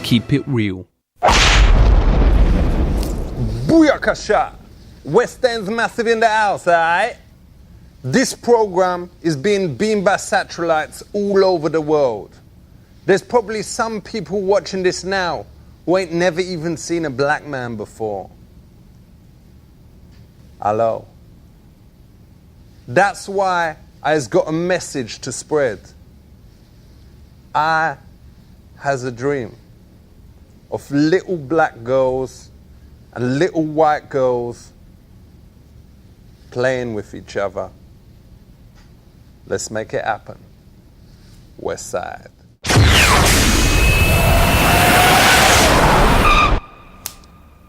keep it real. Booyakasha! West End's massive in the house, alright? This program is being beamed by satellites all over the world. There's probably some people watching this now who ain't never even seen a black man before. Hello. That's why I's got a message to spread. I has a dream of little black girls and little white girls playing with each other. Let's make it happen. West Side.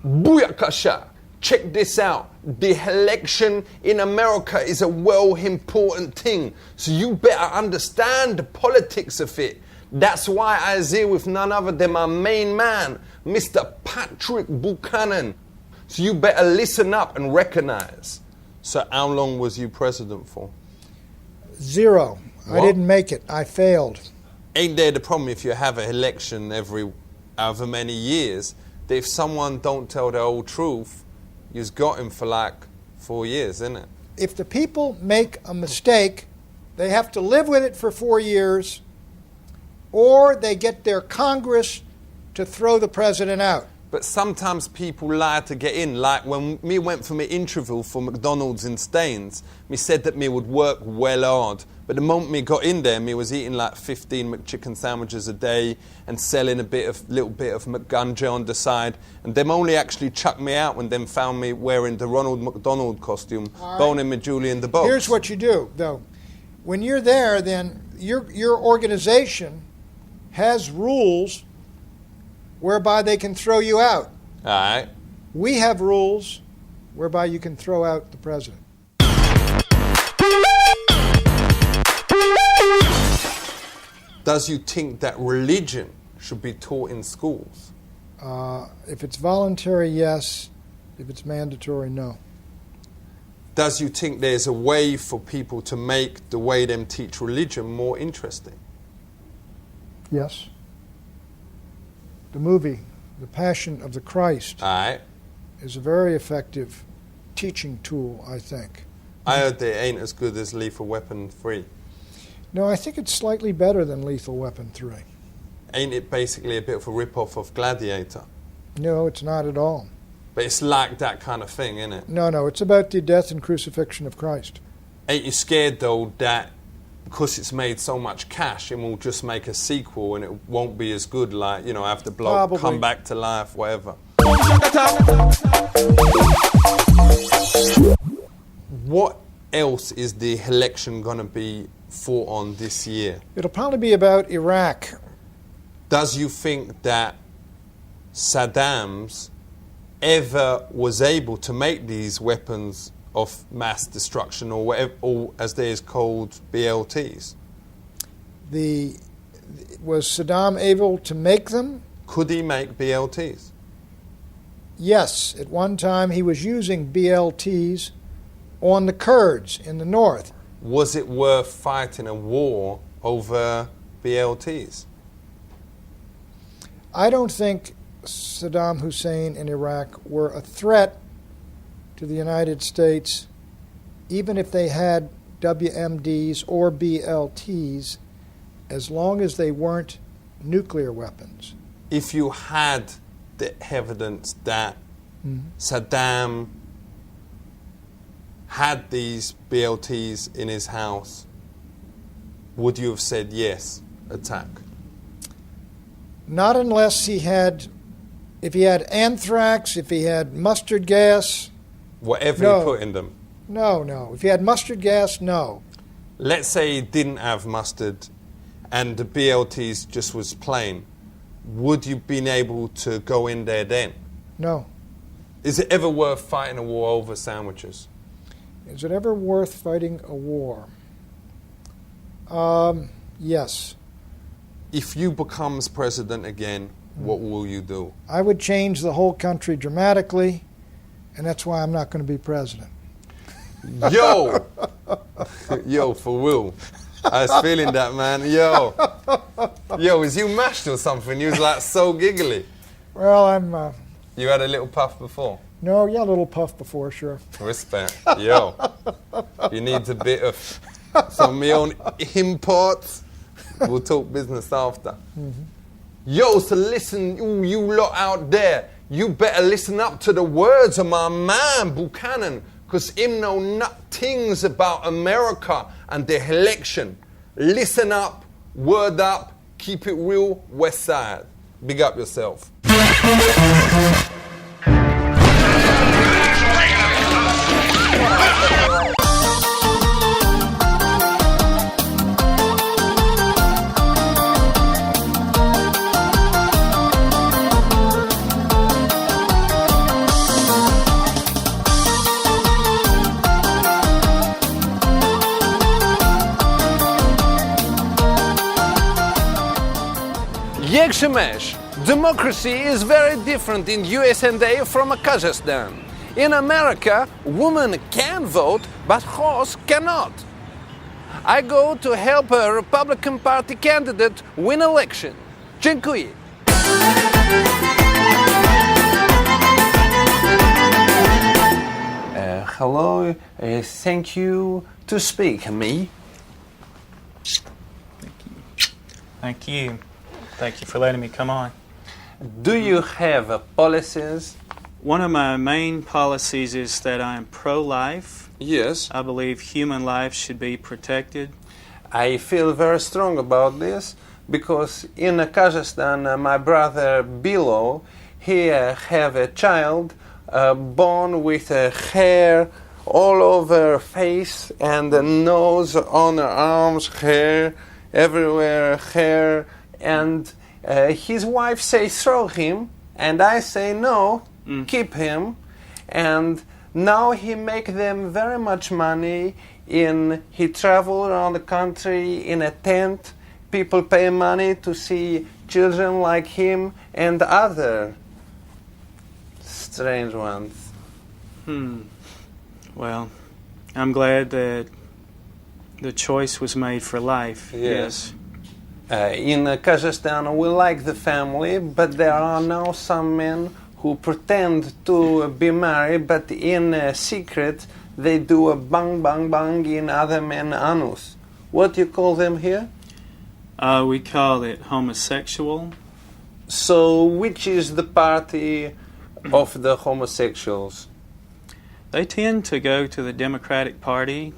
Booyakasha! Check this out. The election in America is a well important thing. So you better understand the politics of it. That's why I was here with none other than my main man, Mr. Patrick Buchanan. So you better listen up and recognize. So how long was you president for? 0. What? I didn't make it. I failed. Ain't there the problem if you have an election every however many years, that if someone don't tell the whole truth, you've got him for like 4 years, isn't it? If the people make a mistake, they have to live with it for 4 years, or they get their Congress to throw the president out. But sometimes people lie to get in. Like when me went for my interview for McDonald's in Staines, me said that me would work well hard. But the moment me got in there, me was eating like 15 McChicken sandwiches a day and selling a little bit of McGunja on the side. And them only actually chucked me out when them found me wearing the Ronald McDonald costume, boning me Julie in the box. Here's what you do, though. When you're there, then your organization has rules whereby they can throw you out. All right. We have rules whereby you can throw out the president. Does you think that religion should be taught in schools? If it's voluntary, yes. If it's mandatory, no. Does you think there's a way for people to make the way them teach religion more interesting? Yes. The movie, The Passion of the Christ, All right. is a very effective teaching tool, I think. I heard they ain't as good as Lethal Weapon 3. No, I think it's slightly better than Lethal Weapon 3. Ain't it basically a bit of a rip-off of Gladiator? No, it's not at all. But it's like that kind of thing, isn't it? No, it's about the death and crucifixion of Christ. Ain't you scared, though, that because it's made so much cash, it will just make a sequel and it won't be as good, like, you know, have the bloke Probably. come back to life, whatever. What else is the election going to be fought on this year? It'll probably be about Iraq. Does you think that Saddam's ever was able to make these weapons of mass destruction, or whatever, or as they is called, BLTs? Was Saddam able to make them? Could he make BLTs? Yes. At one time he was using BLTs on the Kurds in the north. Was it worth fighting a war over BLTs? I don't think Saddam Hussein and Iraq were a threat to the United States, even if they had WMDs or BLTs, as long as they weren't nuclear weapons. If you had the evidence that Saddam had these BLTs in his house, would you have said yes, attack? Not unless if he had anthrax, if he had mustard gas. Whatever No. he put in them. No. If he had mustard gas, no. Let's say he didn't have mustard and the BLTs just was plain. Would you been able to go in there then? No. Is it ever worth fighting a war over sandwiches? Is it ever worth fighting a war? Yes. If you becomes president again, what will you do? I would change the whole country dramatically, and that's why I'm not going to be president. Yo! Yo, for real. I was feeling that, man. Yo, was you mashed or something? You was like so giggly. Well, I'm... You had a little puff before? No, yeah, a little puff before, sure. Respect. Yo, you need a bit of some of my own imports. We'll talk business after. Mm-hmm. Yo, so listen, you lot out there, you better listen up to the words of my man, Buchanan, because him know things about America and the election. Listen up, word up, keep it real, West Side. Big up yourself. Yegshemesh, democracy is very different in USA from Kazakhstan. In America, women can vote, but horse cannot. I go to help a Republican Party candidate win election. Dziękuję. Hello, thank you to speak me. Thank you. Thank you for letting me come on. Do you have policies? One of my main policies is that I am pro-life. Yes. I believe human life should be protected. I feel very strong about this because in Kazakhstan, my brother Bilo, he have a child born with hair all over face and the nose on her arms, hair everywhere, hair. And his wife says throw him, and I say no, keep him. And now he make them very much money. He travel around the country in a tent. People pay money to see children like him and other strange ones. Well, I'm glad that the choice was made for life. Yes. In Kazakhstan, we like the family, but there are now some men who pretend to be married, but in secret they do a bang bang bang in other men's anus. What do you call them here? We call it homosexual. So, which is the party of the homosexuals? They tend to go to the Democratic Party.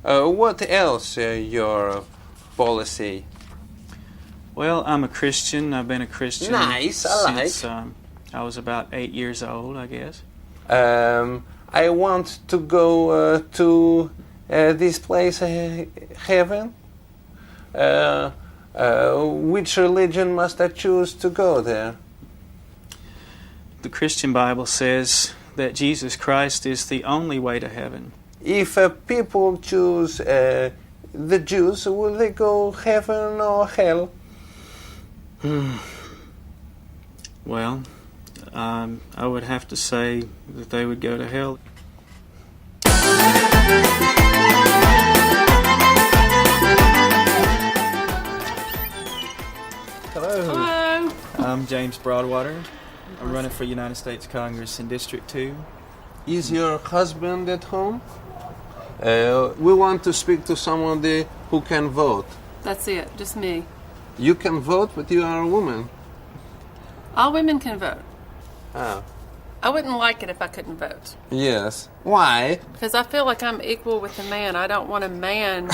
What else your policy? Well, I'm a Christian. I've been a Christian Nice, I since I was about 8 years old, I guess. I want to go to this place, heaven. Which religion must I choose to go there? The Christian Bible says that Jesus Christ is the only way to heaven. If people choose the Jews, will they go heaven or hell? Well, I would have to say that they would go to hell. Hello. I'm James Broadwater. I'm running for United States Congress in District 2. Is your husband at home? We want to speak to someone there who can vote. That's it, just me. You can vote, but you are a woman. All women can vote. Oh. I wouldn't like it if I couldn't vote. Yes. Why? Because I feel like I'm equal with a man. I don't want a man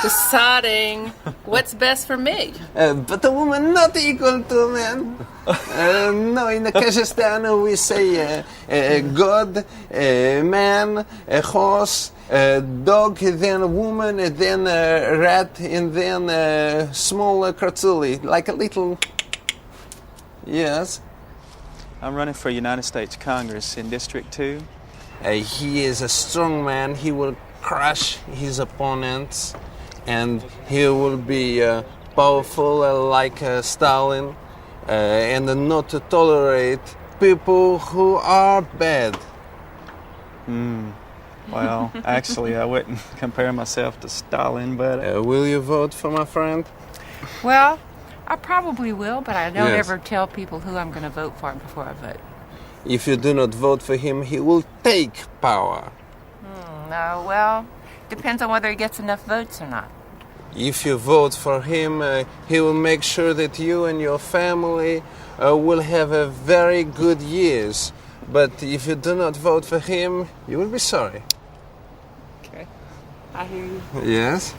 deciding what's best for me. But a woman not equal to a man. No, in Kazakhstan we say God, man, a horse, dog, then a woman, then a rat, and then a small kratsuli, like a little... Yes. I'm running for United States Congress in District 2. He is a strong man. He will crush his opponents, and he will be powerful like Stalin, and not to tolerate people who are bad. Well, actually, I wouldn't compare myself to Stalin, but Will you vote for my friend? Well, I probably will, but I don't Yes. ever tell people who I'm going to vote for before I vote. If you do not vote for him, he will take power. No, well, depends on whether he gets enough votes or not. If you vote for him, he will make sure that you and your family will have a very good years. But if you do not vote for him, you will be sorry. Okay. I hear you. Yes?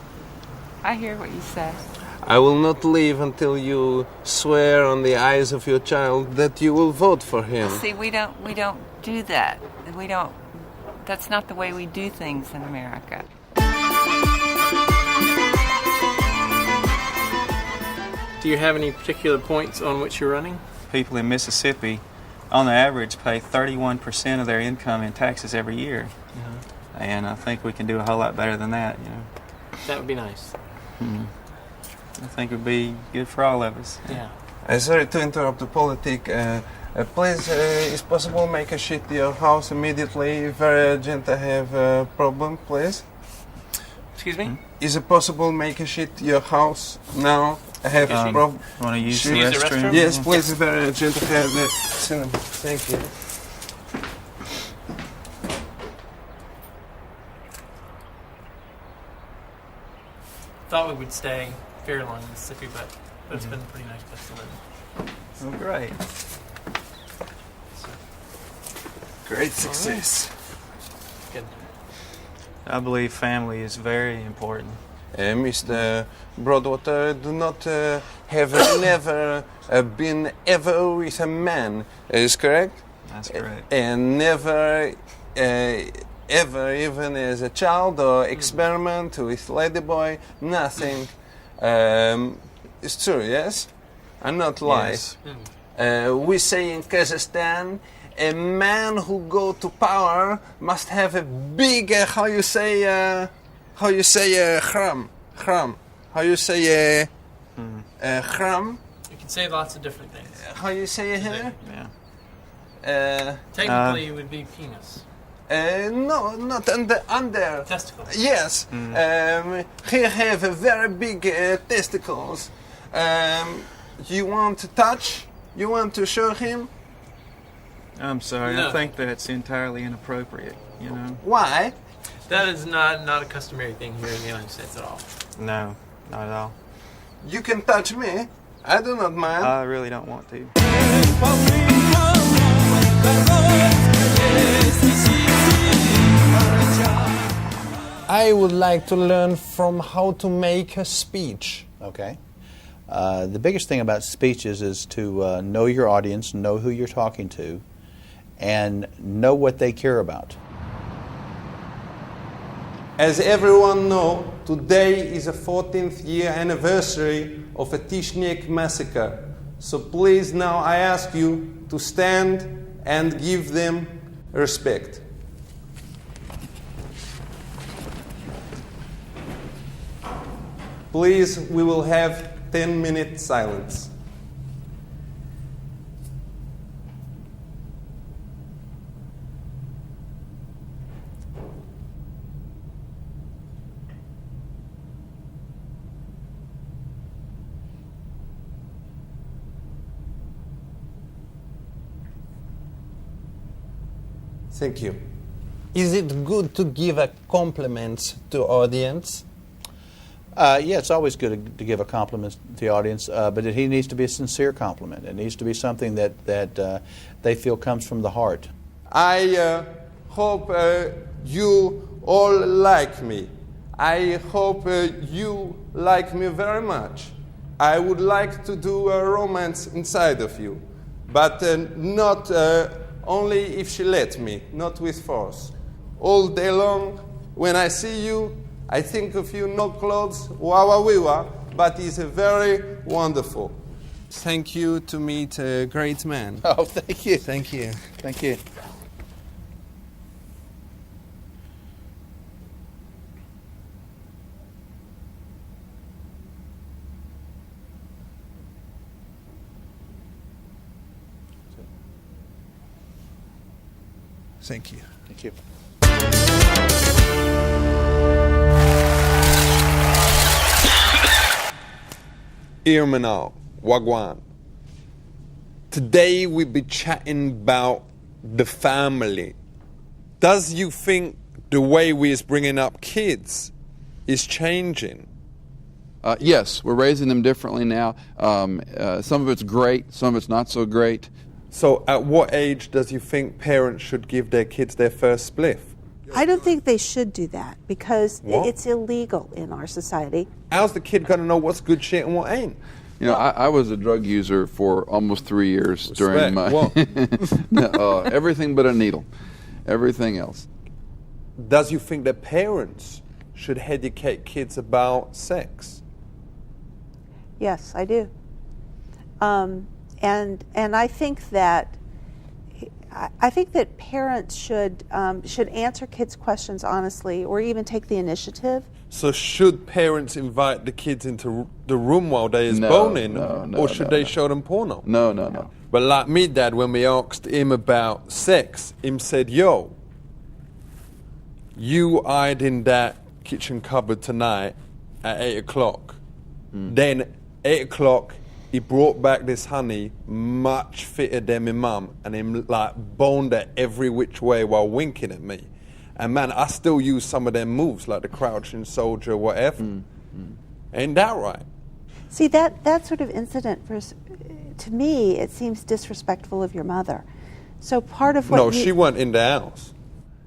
I hear what you say. I will not leave until you swear on the eyes of your child that you will vote for him. See, we don't do that. That's not the way we do things in America. Do you have any particular points on which you're running? people in Mississippi, on the average, pay 31% of their income in taxes every year. And I think we can do a whole lot better than that, you know. That would be nice. I think it would be good for all of us. Yeah. Sorry to interrupt the politic. Please, is possible make a sheet your house immediately? Very urgent. I have a problem, please. Excuse me? Is it possible make a sheet your house now? I have a problem. Want to use the Use the restroom? restroom? Yes, please. Very urgent. I have the cinema. Thank you. Thought we would stay very long in Mississippi, but it's been a pretty nice place to live. Oh, great. Great success. Good. I believe family is very important. Mr. Broadwater, do not have never been ever with a man. Is correct? That's correct. And never ever, even as a child or experiment with ladyboy, nothing. It's true, yes? I'm not lying. Yes. We say in Kazakhstan, a man who go to power must have a big, how you say, khram, how you say, khram, You can say lots of different things. how you say here? Yeah. Technically, it would be penis. No, not under. Testicle. Yes, he have a very big testicles. You want to touch? You want to show him? I'm sorry. No. I think that's entirely inappropriate, you know. Why? That is not a customary thing here in the United States at all. No, not at all. You can touch me. I do not mind. I really don't want to. I would like to learn from how to make a speech. Okay. The biggest thing about speeches is to know your audience, know who you're talking to, and know what they care about. As everyone knows, today is the 14th year anniversary of a Tishnik massacre. So please now I ask you to stand and give them respect. Please, we will have 10-minute silence. Thank you. Is it good to give a compliment to audience? Yeah, it's always good to give a compliment to the audience, but it needs to be a sincere compliment. It needs to be something that they feel comes from the heart. I hope you all like me. I hope you like me very much. I would like to do a romance inside of you, but not only if she let me, not with force. All day long, when I see you, I think of you, no clothes, wawa, but it's a very wonderful. Thank you to meet a great man. Oh, thank you. Thank you. Thank you. Thank you. Thank you. Irmanal, Wagwan. Today we'll be chatting about the family. Does you think the way we is bringing up kids is changing? Yes, we're raising them differently now. Some of it's great, some of it's not so great. So at what age does you think parents should give their kids their first spliff? I don't think they should do that because What? it's illegal in our society. How's the kid going to know what's good shit and what ain't? You know, I was a drug user for almost 3 years during my... What? Everything but a needle. Everything else. Does you think that parents should educate kids about sex? Yes, I do. And I think that parents should answer kids' questions honestly, or even take the initiative. So should parents invite the kids into the room while they is No, boning, no, or should they no. show them porno? No. But like me, Dad, when we asked him about sex, him said, "Yo, you hide in that kitchen cupboard tonight at 8 o'clock." Then 8 o'clock, he brought back this honey much fitter than my mum, and him like boned her every which way while winking at me. And man, I still use some of them moves, like the crouching soldier, whatever. Ain't that right? See, that sort of incident, to me, it seems disrespectful of your mother. So part of what No, she wasn't in the house.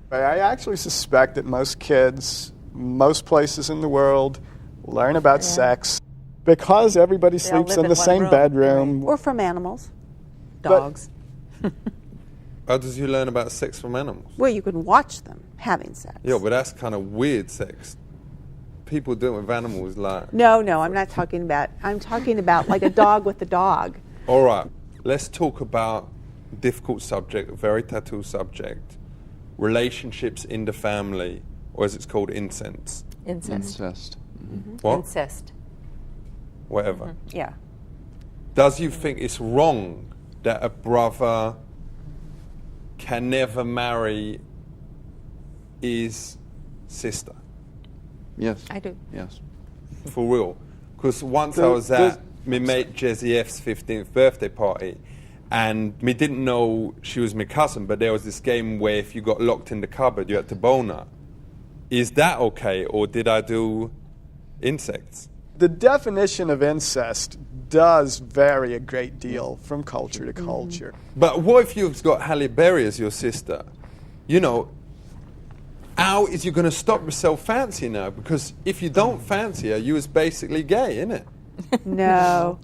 I actually suspect that most kids, most places in the world, learn about sex because everybody They all sleeps live in in the one same room. bedroom. or from animals. Dogs. How does you learn about sex from animals? Well, you can watch them having sex. Yeah, but that's kind of weird sex. People do it with animals, like... No, I'm not talking about. I'm talking about like a dog with a dog. All right, let's talk about a difficult subject, a very tattoo subject. Relationships in the family, or as it's called, incest. Incest. What? Incest. Whatever. Yeah. Does you think it's wrong that a brother can never marry his sister? Yes. I do. Yes. For real. Because once I was at my mate Jezzy F's 15th birthday party, and me didn't know she was my cousin, but there was this game where if you got locked in the cupboard, you had to bone her. Is that okay, or did I do insects? The definition of incest does vary a great deal from culture to culture. But what if you've got Halle Berry as your sister? You know, how is you going to stop yourself fancying her? Because if you don't fancy her, you is basically gay, innit? No.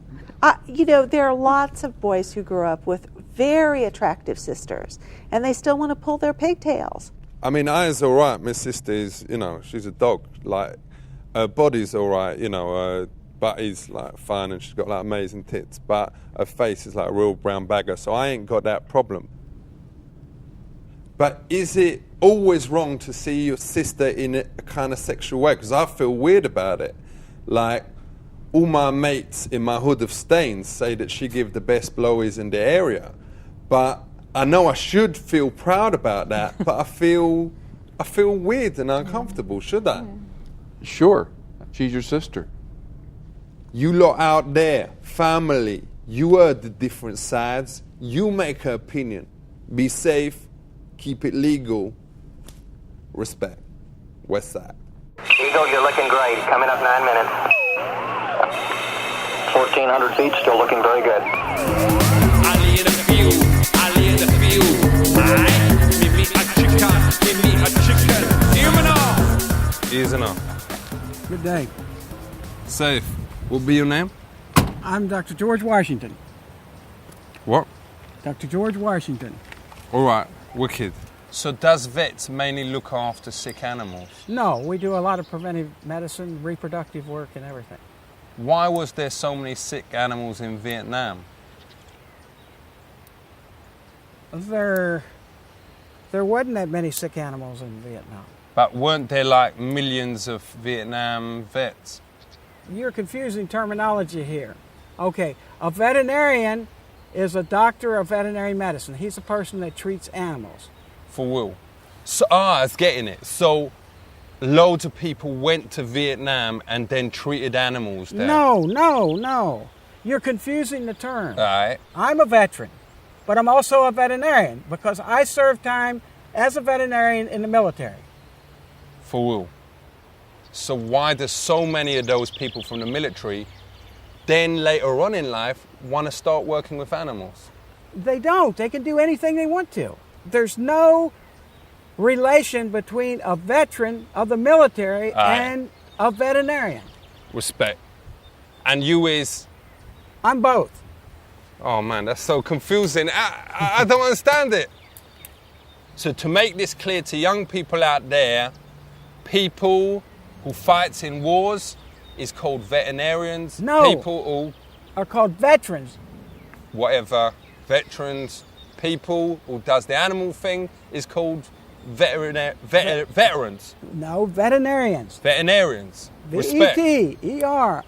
There are lots of boys who grew up with very attractive sisters, and they still want to pull their pigtails. I mean, I is all right. My sister is, she's a dog. Like, her body's all right, her butty's like fine and she's got like amazing tits, but her face is like a real brown bagger, so I ain't got that problem. But is it always wrong to see your sister in a kind of sexual way? Because I feel weird about it. Like, all my mates in my hood of Staines say that she give the best blowies in the area. But I know I should feel proud about that, but I feel weird and uncomfortable, should I? Sure. She's your sister. You lot out there, family, you heard the different sides. You make her opinion. Be safe, keep it legal, respect. West Side. Eagle, you're looking great. Coming up 9 minutes. 1,400 feet, still looking very good. Ali in a few. Give me a chicken. Easy enough. Good day. Safe. What will be your name? I'm Dr. George Washington. What? Dr. George Washington. All right, wicked. So does vets mainly look after sick animals? No, we do a lot of preventive medicine, reproductive work, and everything. Why was there so many sick animals in Vietnam? There wasn't that many sick animals in Vietnam. But weren't there like millions of Vietnam vets? You're confusing terminology here. Okay, a veterinarian is a doctor of veterinary medicine. He's a person that treats animals. For real. So, I was getting it. So loads of people went to Vietnam and then treated animals there. No. You're confusing the term. All right. I'm a veteran, but I'm also a veterinarian because I served time as a veterinarian in the military. For real. So why do so many of those people from the military then later on in life want to start working with animals? They don't. They can do anything they want to. There's no relation between a veteran of the military and a veterinarian. Respect. And you is? I'm both. Oh man, that's so confusing. I don't understand it. So to make this clear to young people out there, people who fights in wars is called veterinarians. No. People who are called veterans. Whatever. Veterans. People who does the animal thing is called veterans. No, veterinarians. Veterinarians. Respect. V-E-T-E-R-I-N-A-R.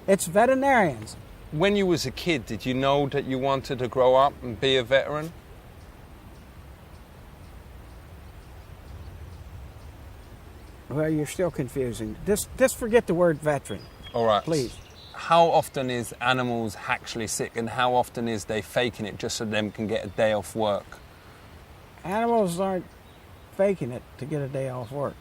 It's veterinarians. When you was a kid, did you know that you wanted to grow up and be a veteran? Well, you're still confusing. Just forget the word veteran. All right. Please. How often is animals actually sick and how often is they faking it just so them can get a day off work? Animals aren't faking it to get a day off work.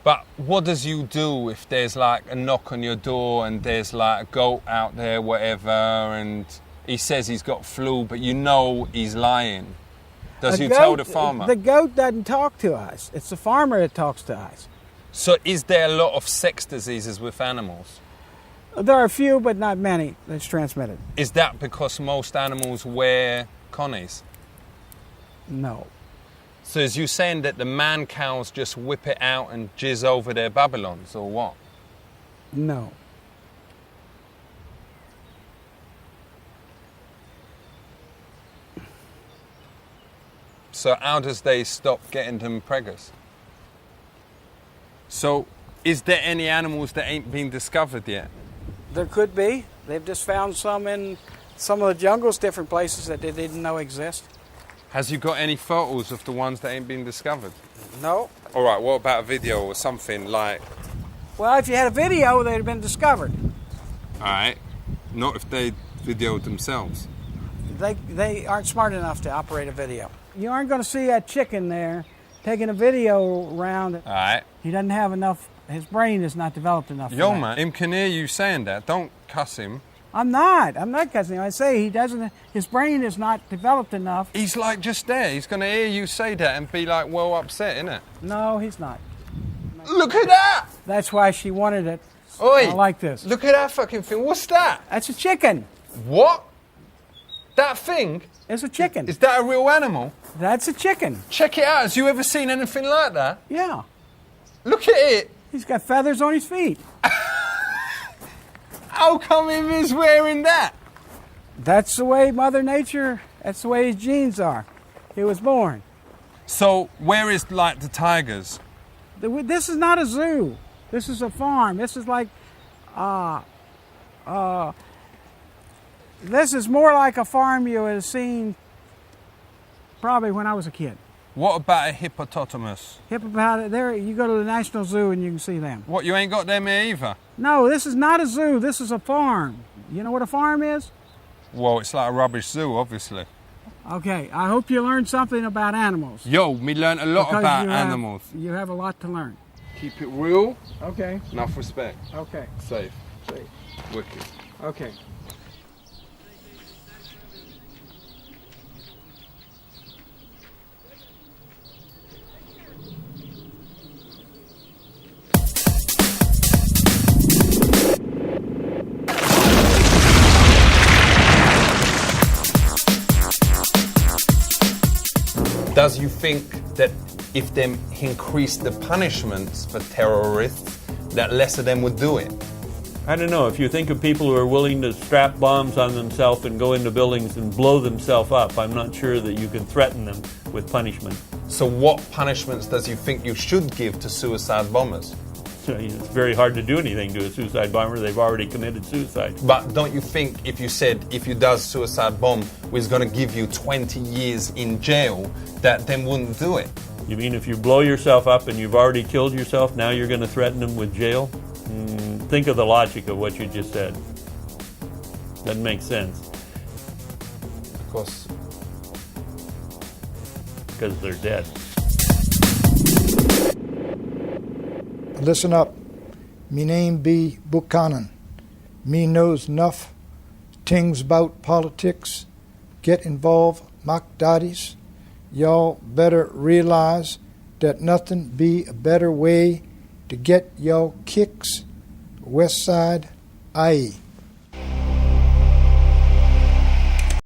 But what does you do if there's like a knock on your door and there's like a goat out there, whatever, and he says he's got flu, but you know he's lying? Does you tell the farmer? The goat doesn't talk to us. It's the farmer that talks to us. So is there a lot of sex diseases with animals? There are a few, but not many, that's transmitted. Is that because most animals wear connies? No. So is you saying that the man cows just whip it out and jizz over their Babylons, or what? No. So how does they stop getting them preggers? So is there any animals that ain't been discovered yet? There could be. They've just found some in some of the jungles, different places that they didn't know exist. Has you got any photos of the ones that ain't been discovered? No. All right, what about a video or something like... Well, if you had a video, they'd have been discovered. All right. Not if they videoed themselves. They aren't smart enough to operate a video. You aren't going to see that chicken there taking a video around. All right. He doesn't have enough, his brain is not developed enough for Yo, that. man, him can hear you saying that. Don't cuss him. I'm not cussing him. I say he doesn't, his brain is not developed enough. He's like just there. He's going to hear you say that and be like well upset, innit? No, he's not. Look at that! That's why she wanted it. Oi! Like this. Look at that fucking thing. What's that? That's a chicken. What? That thing? It's a chicken. Is that a real animal? That's a chicken. Check it out. Has you ever seen anything like that? Yeah. Look at it. He's got feathers on his feet. How come he is wearing that? That's the way Mother Nature, that's the way his genes are. He was born. So where is like the tigers? This is not a zoo. This is a farm. This is like, this is more like a farm you would have seen probably when I was a kid. What about a hippopotamus? Hippopotamus, there, you go to the National Zoo and you can see them. What, you ain't got them here either? No, this is not a zoo. This is a farm. You know what a farm is? Well, it's like a rubbish zoo, obviously. Okay, I hope you learned something about animals. Yo, me learned a lot Because about animals. You have a lot to learn. Keep it real. Okay. Enough respect. Okay. Safe. Safe. Wicked. Okay. Does you think that if them increase the punishments for terrorists, that less of them would do it? I don't know. If you think of people who are willing to strap bombs on themselves and go into buildings and blow themselves up, I'm not sure that you can threaten them with punishment. So what punishments does you think you should give to suicide bombers? It's very hard to do anything to a suicide bomber. They've already committed suicide. But don't you think if you said, if you does suicide bomb, we're going to give you 20 years in jail, that them wouldn't do it? You mean if you blow yourself up and you've already killed yourself, now you're going to threaten them with jail? Think of the logic of what you just said. Doesn't make sense. Of course. Because they're dead. Listen up. Me name be Buchanan. Me knows enough things about politics. Get involved, mock daddies. Y'all better realize that nothing be a better way to get y'all kicks. West Side, IE.